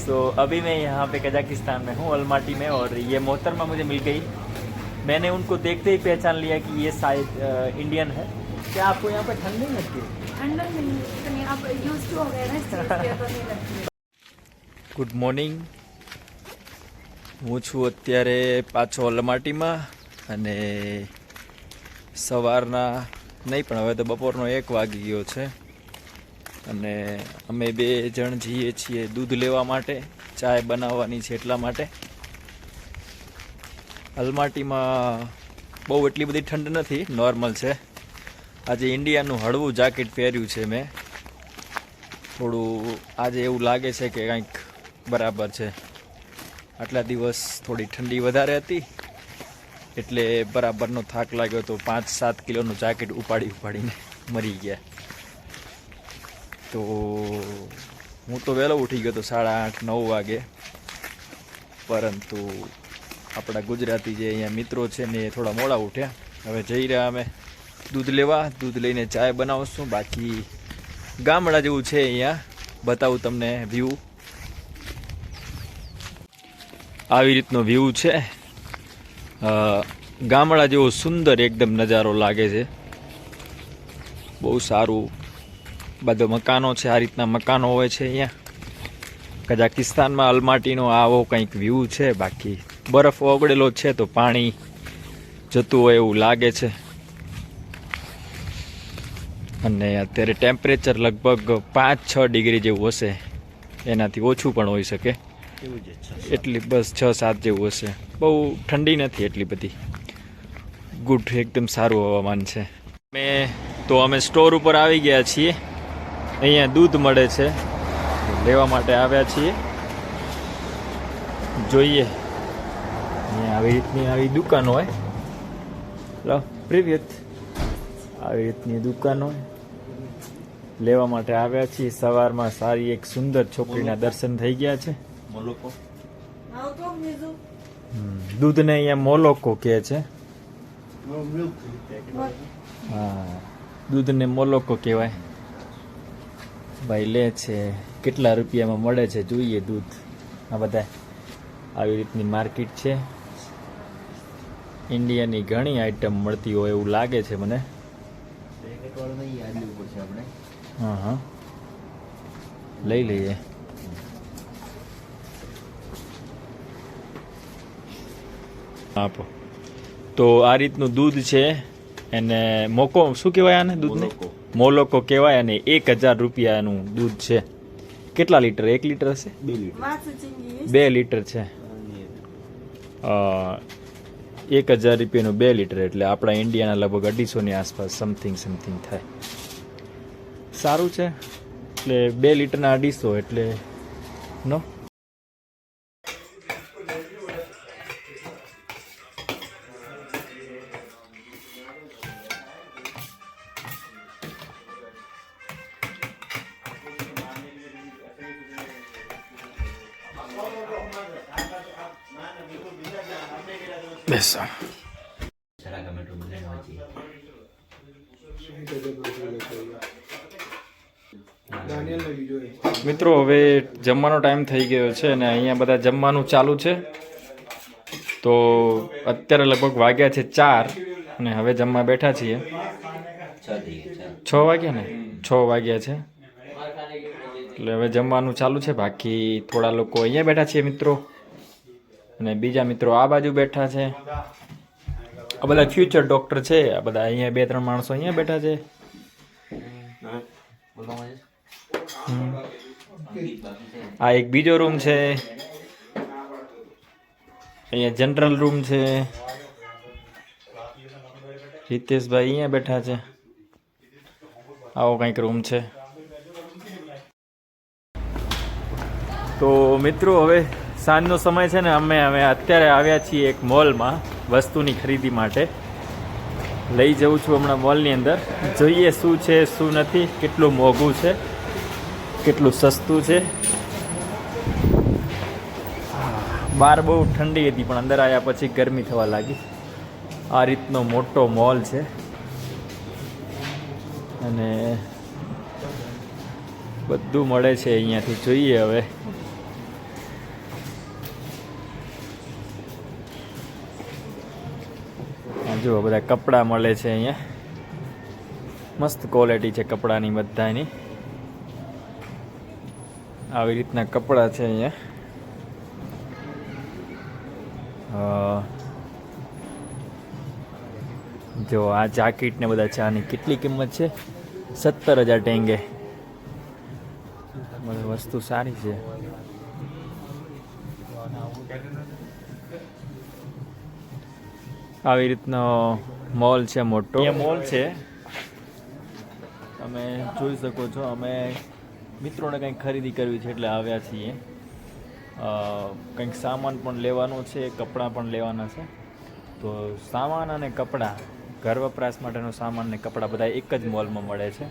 सो अभी मैं यहाँ पे कजाकिस्तान में हूँ, अलमाटी में, और ये मोहतरमा मुझे मिल गई। मैंने उनको देखते ही पहचान लिया कि ये शायद इंडियन है। क्या आपको यहाँ पे ठंड नहीं लगती? ठंड नहीं इतनी, अब यूज टू हो गए ना, इसलिए तो नहीं लगती। ગુડ મોર્નિંગ, હું છું અત્યારે પાછો અલમાટીમાં અને સવારના નહીં પણ હવે તો બપોરનો 1 વાગી ગયો છે અને અમે 2 જણ જઈએ છીએ દૂધ લેવા માટે, ચાય બનાવવાની છે એટલા માટે। અલમાટીમાં બહુ એટલી બધી ઠંડ નથી, નોર્મલ છે। આજે ઇન્ડિયાનું હળવું જાકેટ પહેર્યું છે મેં, થોડું આજે એવું લાગે છે કે કંઈક બરાબર છે। આટલા દિવસ થોડી ઠંડી વધારે હતી એટલે બરાબરનો થાક લાગ્યો તો 5-7 કિલોનું જાકેટ ઉપાડીને મરી ગયા। તો હું તો વહેલો ઉઠી ગયો તો 8:30-9 વાગે, પરંતુ આપણા ગુજરાતી જે અહીંયા મિત્રો છે ને એ થોડા મોડા ઉઠ્યા। હવે જઈ રહ્યા અમે દૂધ લેવા, દૂધ લઈને ચાય બનાવશું। બાકી ગામડા જેવું છે અહીંયા, બતાવું તમને વ્યૂ। આવી રીતનો વ્યૂ છે, ગામડા જેવો સુંદર એકદમ નજારો લાગે છે, બહુ સારું। બધા મકાનો છે, આ રીતના મકાનો હોય છે અહીંયા કજાકિસ્તાનમાં। અલમાટીનો આવો કંઈક વ્યૂ છે। બાકી બરફ ઓગળેલો છે તો પાણી જતું હોય એવું લાગે છે અને અત્યારે ટેમ્પરેચર લગભગ 5-6 ડિગ્રી જેવું હશે, એનાથી ઓછું પણ હોઈ શકે, એટલી બસ 6-7 જેવું હશે। બહુ ઠંડી નથી એટલી બધી, ગુડ, એકદમ સારું હવામાન છે। અમે સ્ટોર ઉપર આવી ગયા છીએ, અહીંયા દૂધ મળે છે, લેવા માટે આવ્યા છીએ। જોઈએ, અહીંયા આવી રીતની આવી દુકાન હોય, લો પ્રિવ્યત, આવી રીતની દુકાન હોય, લેવા માટે આવ્યા છીએ। સવારમાં સારી એક સુંદર છોકરીના દર્શન થઈ ગયા છે। દૂધને અહીંયા મોલોકો કહે છે, હા, દૂધને મોલોકો કહેવાય। ભાઈ લે છે, કેટલા રૂપિયામાં મળે છે જોઈએ દૂધ। આ બધા આવી રીતની માર્કેટ છે, ઇન્ડિયાની ઘણી આઈટમ મળતી હોય એવું લાગે છે મને। હા હા, લઈ લઈએ। આપો। તો આ રીતનું દૂધ છે, એને મોકો શું કહેવાય આને? દૂધને મોલોકો કહેવાય અને 1000 રૂપિયાનું દૂધ છે। કેટલા લીટર? 1 લીટર હશે? 2 લીટર છે। 1000 રૂપિયાનું 2 લીટર એટલે આપણા ઇન્ડિયાના લગભગ 250ની આસપાસ સમથિંગ થાય। સારું છે, એટલે 2 લીટરના 250 એટલે નો। બેસો। મિત્રો હવે જમવાનો ટાઈમ થઈ ગયો છે અને અહીંયા બધા જમવાનું ચાલુ છે। તો અત્યારે લગભગ વાગ્યા છે 4 અને હવે જમવા બેઠા છીએ। 6 વાગ્યા ને? 6 વાગ્યા છે એટલે હવે જમવાનું ચાલુ છે। બાકી થોડા લોકો અહીંયા બેઠા છીએ મિત્રો, અને બીજા મિત્રો આ બાજુ બેઠા છે। આ બધા ફ્યુચર ડોક્ટર છે, આ બધા અહીંયા 2-3 માણસો અહીંયા બેઠા છે। આ એક બીજો રૂમ છે, અહીંયા જનરલ રૂમ છે। હિતેશભાઈ અહીંયા બેઠા છે, આવો કંઈક રૂમ છે। તો મિત્રો હવે સાંજનો સમય છે ને, અમે અત્યારે આવ્યા છીએ એક મોલમાં વસ્તુની ખરીદી માટે। લઈ જઉં છું હમણાં મોલની અંદર, જોઈએ શું છે શું નથી, કેટલું મોંઘું છે, કેટલું સસ્તું છે। બહાર બહુ ઠંડી હતી પણ અંદર આવ્યા પછી ગરમી થવા લાગી। આ રીતનો મોટો મોલ છે અને બધું મળે છે અહીંયાથી। જોઈએ હવે જો બધા કપડાં મળે છે અહીંયા, મસ્ત ક્વોલિટી છે કપડાની બધાની. આવી રીતના કપડાં છે અહીંયા. જો આ જાકેટ ને બધા છે, આની કેટલી કિંમત છે? 17,000 ટેંગે. બધી વસ્તુ સારી છે. આવી રીતનો મોલ છે મોટો. અહીંયા મોલ છે, તમે જોઈ શકો છો. અમે મિત્રોને કંઈક ખરીદી કરવી છે એટલે આવ્યા છીએ. કંઈક સામાન પણ લેવાનો છે, કપડાં પણ લેવાના છે. તો સામાન અને કપડાં, ઘર વપરાશ માટેનો સામાન ને કપડાં બધા એક જ મોલમાં મળે છે.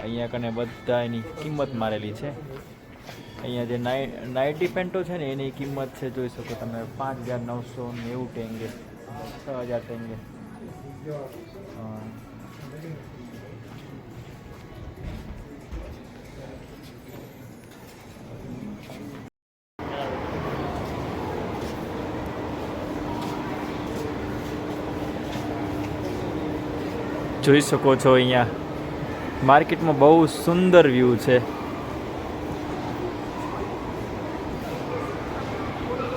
અહીંયા કને બધા એની કિંમત મારેલી છે. અહીંયા જે નાઇટી પેન્ટો છે ને એની કિંમત છે, જોઈ શકો તમે, 5,990 ટેંગે, 6,000 ટેંગે. જોઈ શકો છો અહીંયા માર્કેટમાં બહુ સુંદર વ્યૂ છે.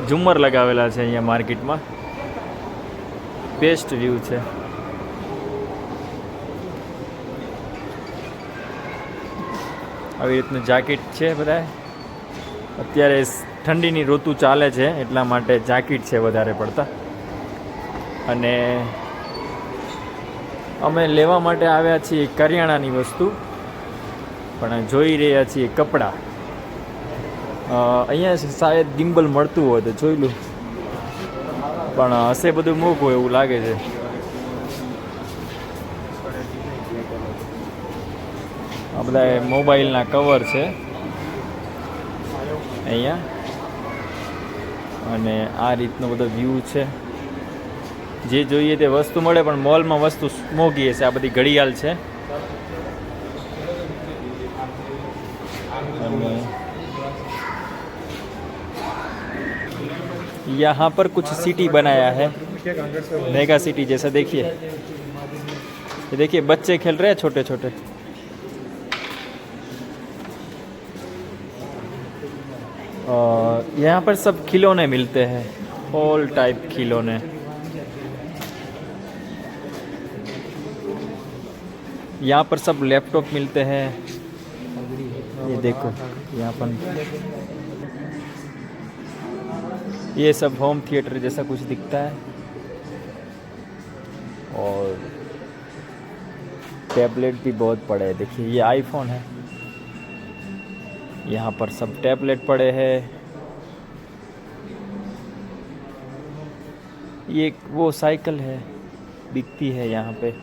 ઝુમ્મર લગાવેલા છે અહીંયા માર્કેટમાં, બેસ્ટ વ્યૂ છે. આવી રીતનું જાકેટ છે બધા. અત્યારે ઠંડીની ઋતુ ચાલે છે એટલા માટે જાકેટ છે વધારે પડતા. અને અમે લેવા માટે આવ્યા છીએ કરિયાણાની વસ્તુ, પણ જોઈ રહ્યા છીએ કપડાં. અહીંયા શાયદ ગિમ્બલ મળતું હોય તો જોઈ લઉં, પણ હશે બધું મોંઘું એવું લાગે છે. આ બધા મોબાઈલના કવર છે અહીંયા, અને આ રીતનો બધો વ્યૂ છે. જે જોઈએ તે વસ્તુ મળે, પણ મોલમાં વસ્તુ મોંઘી હશે. આ બધી ઘડિયાળ છે. અને यहाँ पर कुछ सिटी बनाया है, मेगा सिटी जैसा. देखिए, ये देखिए बच्चे खेल रहे हैं छोटे छोटे. यहाँ पर सब खिलौने मिलते हैं, ऑल टाइप खिलौने. यहाँ पर सब लैपटॉप मिलते हैं. ये देखो यहाँ पर ये सब होम थिएटर जैसा कुछ दिखता है. और टैबलेट भी बहुत पड़े हैं. देखिए ये आईफोन है. यहाँ पर सब टैबलेट पड़े हैं. ये वो साइकिल है, बिकती है यहाँ पे,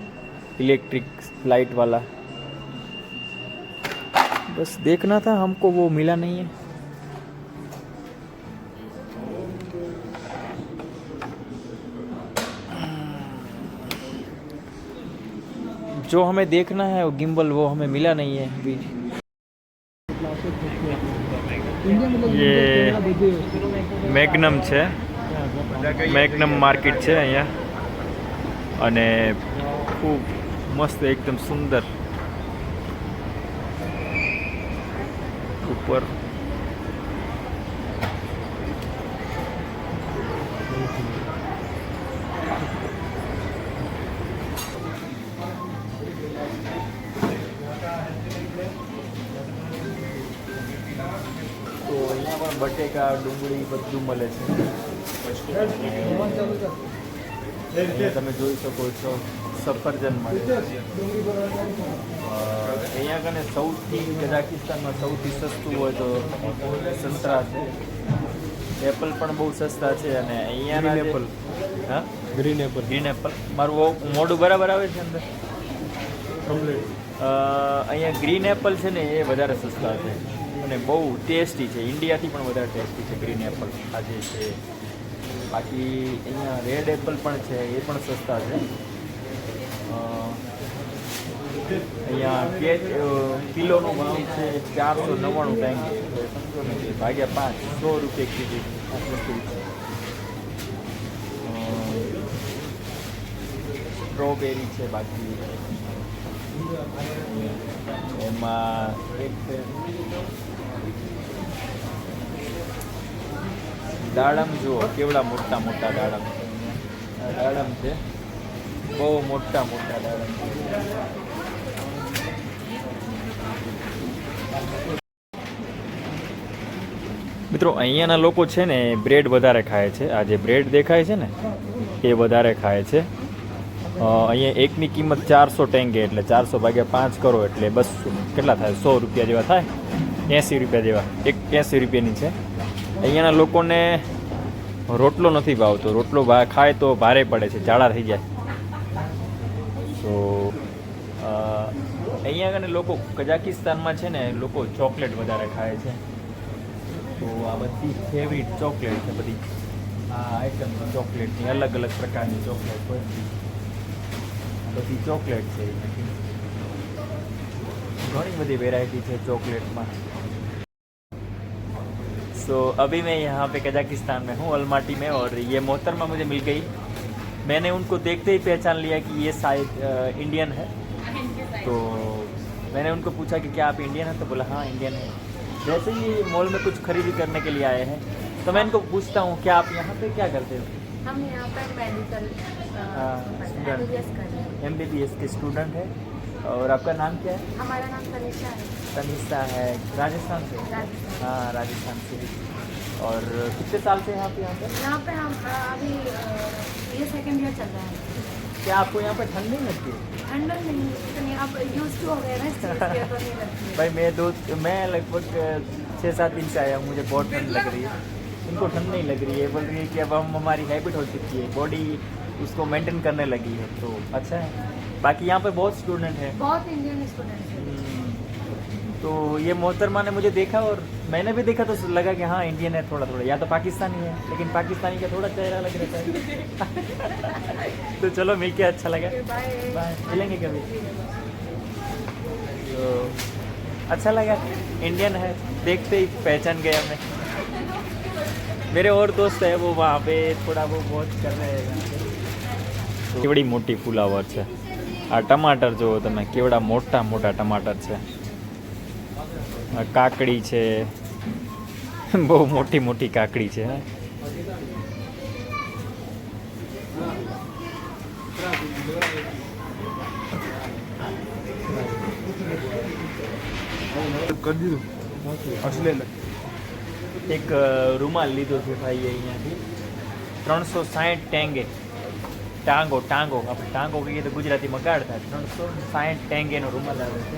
इलेक्ट्रिक लाइट वाला. बस देखना था हमको, वो मिला नहीं है. जो हमें देखना है वो गिम्बल, वो हमें मिला नहीं है अभी. ये મેગ્નમ છે, મેગ્નમ માર્કેટ છે અહીંયા. અને ખૂબ મસ્ત, એકદમ સુંદર. ઉપર તો અહીંયા પણ બટેકા, ડુંગળી બધું મળે છે. અહીંયા તમે જોઈ શકો છો સફરજન મળે છે. અહીંયા કને સૌથી, કઝાકિસ્તાનમાં સૌથી સસ્તું હોય તો સંતરા છે. એપલ પણ બહુ સસ્તા છે. અને અહીંયાના એપલ, હા, ગ્રીન એપલ. મારું મોઢું બરાબર આવે છે અંદર? અહીંયા ગ્રીન એપલ છે ને એ વધારે સસ્તા છે અને બહુ ટેસ્ટી છે. ઇન્ડિયાથી પણ વધારે ટેસ્ટી છે ગ્રીન એપલ આજે છે. બાકી અહીંયા રેડ એપલ પણ છે, એ પણ સસ્તા છે. અહીંયા કિલોનો ભાવ છે 499 ટેંગે. સમજો ને, ભાગ્યા 5, 100 રૂપિયા કેજી વસ્તુ છે. સ્ટ્રોબેરી છે બાકી એમાં એક દાડમ જુઓ કેવડા મોટા મોટા દાડમ દાડમ છે બહુ મોટા મોટા દાડમ મિત્રો અહીંયાના લોકો છે ને બ્રેડ વધારે ખાય છે આ જે બ્રેડ દેખાય છે ને એ વધારે ખાય છે અહીંયા એકની કિંમત 400 ટેંગે એટલે 400 ભાગ્યા 5 કરો એટલે બસ કેટલા થાય 100 રૂપિયા જેવા થાય 80 રૂપિયા જેવા 80 રૂપિયાની છે અહીંયાના લોકોને રોટલો નથી ભાવતો રોટલો ખાય તો ભારે પડે છે ઝાડા થઈ જાય તો અહીંયા આગળ લોકો કઝાકિસ્તાનમાં છે ને લોકો ચોકલેટ વધારે ખાય છે તો આ બધી ફેવરિટ ચોકલેટ છે બધી આ આઈટમ છે ચોકલેટની અલગ અલગ પ્રકારની ચોકલેટ હોય બધી ચોકલેટ છે घनी बड़ी वेराइटी है चॉकलेट में। सो अभी मैं यहाँ पे कजाकिस्तान में हूँ अलमाटी में और ये मोहतरमा मुझे मिल गई। मैंने उनको देखते ही पहचान लिया कि ये शायद इंडियन है। तो मैंने उनको पूछा कि क्या आप इंडियन हैं, तो बोला हाँ इंडियन है। जैसे ही मॉल में कुछ खरीदी करने के लिए आए हैं तो मैं इनको पूछता हूँ क्या आप यहाँ पे क्या करते हो? हम यहाँ पर मेडिकल MBBS के स्टूडेंट है। और आपका नाम क्या है? हमारा नाम तनिषा है। तनिषा है, राजस्थान से? हाँ राजस्थान से। और कितने साल से यहाँ पे यहाँ पे हम अभी ये सेकंड ईयर चल रहा है। क्या आपको यहाँ पे ठंड नहीं लगती? ठंड नहीं इतनी, अब यूज टू हो गए ना इस चीज़ के, तो नहीं लगती। भाई मैं लगभग 6-7 दिन से आया हूँ, मुझे बहुत ठंड लग रही है। उनको ठंड नहीं लग रही है, बोल रही है कि अब हमारी हैबिट हो चुकी है, बॉडी उसको मेंटेन करने लगी है, तो अच्छा है। बाकी यहाँ पे बहुत स्टूडेंट हैं, बहुत इंडियन स्टूडेंट हैं। तो ये मोहतरमा ने मुझे देखा और मैंने भी देखा तो लगा कि हाँ इंडियन है थोड़ा थोड़ा, या तो पाकिस्तानी है, लेकिन पाकिस्तानी का थोड़ा चेहरा लग रहा है। तो चलो मिलके अच्छा लगा, बाय, मिलेंगे कभी। तो अच्छा लगा, इंडियन है देखते ही पहचान गए हमें। मेरे और दोस्त है वो वहाँ पे थोड़ा वो बहुत कर रहे हैं। केवड़ी मोटी फुलावर है। आ टमाटर जो तमे केवड़ा मोटा मोटा टमाटर है। काकड़ी है, बहुत मोटी मोटी काकड़ी है। एक रूमाल लीधो छे भाई अहींयाथी 360 टेंगे टांगो टांगो આપણે ટાંગો કહીએ તો ગુજરાતીમાં ગાઢ થાય 360 ટેંગેનો રૂમાલ આવે છે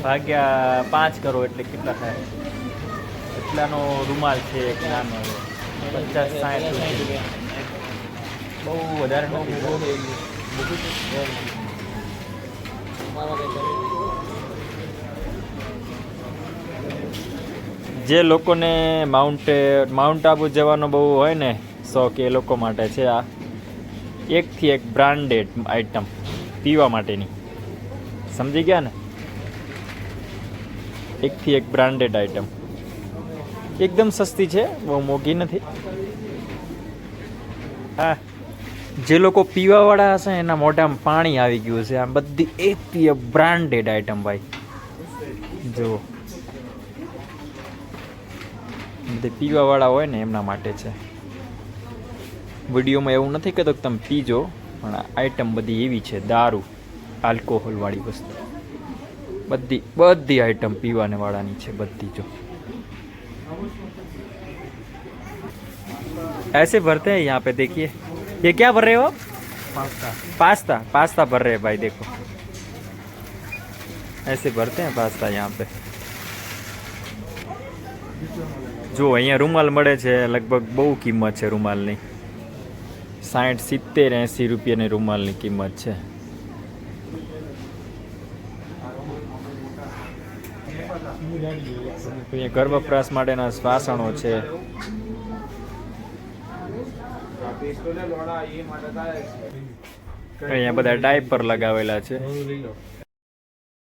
ભાગ્યા 5 કરો એટલે કેટલા થાય એટલાનો રૂમાલ છે એક નાનો 50-60 રૂપિયા બહુ વધારે નો જે લોકોને માઉન્ટ આબુ જવાનો બહુ હોય ને શોખ એ લોકો માટે છે આ એકથી એક બ્રાન્ડેડ આઇટમ પીવા માટેની, સમજી ગયા ને? એકથી એક બ્રાન્ડેડ આઇટમ એકદમ સસ્તી છે, બહુ મોંઘી નથી. હા, જે લોકો પીવાવાળા હશે એના મોઢામાં પાણી આવી ગયું છે. આ બધી એકથી એક બ્રાન્ડેડ આઇટમ ભાઈ જો બધી પીવાવાળા હોય ને એમના માટે છે. વિડીયોમાં એવું નથી કહેતો કે તમે પીજો, પણ આઈટમ બધી એવી છે, દારૂ આલ્કોહોલવાળી વસ્તુ બધી આઈટમ પીવાને વાળાની છે બધી. જો ऐसे भरते हैं यहाँ पे, देखिए ये क्या भर रहे हो? पास्ता पास्ता भर रहे हैं भाई, देखो ऐसे भरते हैं पास्ता यहाँ पे. જો અહીંયા રૂમાલ મળે છે, લગભગ બહુ કિંમત છે રૂમાલની, 60-70-80 રૂપિયાની રૂમાલની કિંમત છે. અહીંયા ઘર વપરાશ માટેના વાસણો છે. અહીંયા બધા ડાયપર લગાવેલા છે.